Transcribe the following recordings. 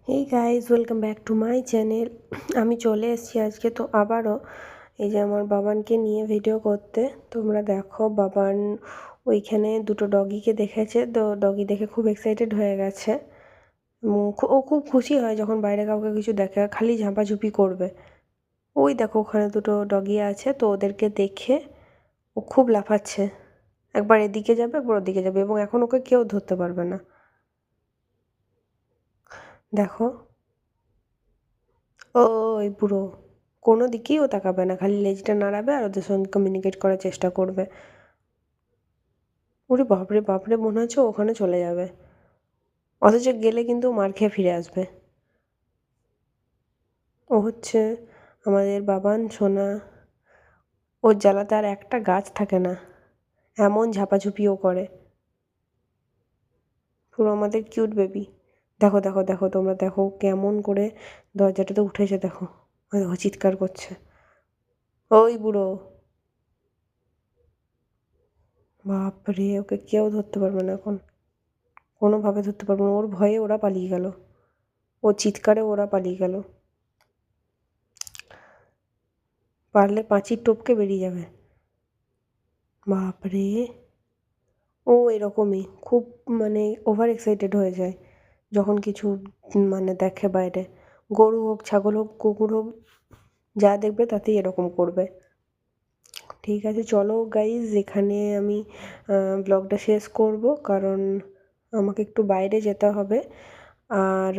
Hey guys, welcome back to my channel. আমি চলে এসেছি আজকে তো আবারও এই যে আমার বাবানকে নিয়ে ভিডিও করতে। তোমরা দেখো, বাবান ওইখানে দুটো ডগিকে দেখেছে, তো ডগি দেখে খুব এক্সাইটেড হয়ে গেছে। ও খুব খুশি হয় যখন বাইরে কাউকে কিছু দেখে, খালি ঝাঁপাঝুপি করবে। ওই দেখো ওখানে দুটো ডগি আছে, তো ওদেরকে দেখে ও খুব লাফাচ্ছে। একবার এদিকে যাবে, একবার ওদিকে যাবে, এবং এখন ওকে কেউ ধরতে পারবে না। দেখো, ওই পুরো কোনো দিকেই ও তাকাবে না, খালি লেজটা নাড়াবে আর ওদের সঙ্গে কমিউনিকেট করার চেষ্টা করবে। ওরে বাপরে বাপরে, মনে হচ্ছে ওখানে চলে যাবে, অথচ গেলে কিন্তু মার খেয়ে ফিরে আসবে। ও হচ্ছে আমাদের বাবান সোনা। ওর জ্বালাতে আর একটা গাছ থাকে না, এমন ঝাপাঝুপিও করে। পুরো আমাদের কিউট বেবি। দেখো দেখো দেখো, তোমরা দেখো কেমন করে দরজাটাতে উঠেছে, দেখো দেখো চিৎকার করছে। ওই বুড়ো, বাপরে, ওকে কেউ ধরতে পারবে না এখন, কোনোভাবে ধরতে পারবো না। ওর ভয়ে ওরা পালিয়ে গেল, ওর চিৎকারে ওরা পালিয়ে গেল। পারলে পাঁচির টপকে বেরিয়ে যাবে। বাপরে, ও এরকমই খুব, মানে ওভার এক্সাইটেড হয়ে যায় যখন কিছু মানে দেখে বাইরে। গরু হোক, ছাগল হোক, কুকুর হোক, যা দেখবে তাতেই এরকম করবে। ঠিক আছে, চলো গাইজ, এখানে আমি ব্লগটা শেষ করব, কারণ আমাকে একটু বাইরে যেতে হবে। আর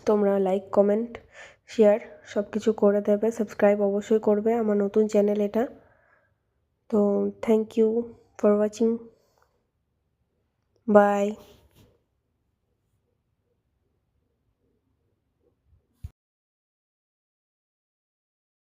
তোমরা লাইক, কমেন্ট, শেয়ার সব কিছু করে দেবে, সাবস্ক্রাইব অবশ্যই করবে, আমার নতুন চ্যানেল এটা। তো thank you for watching, by.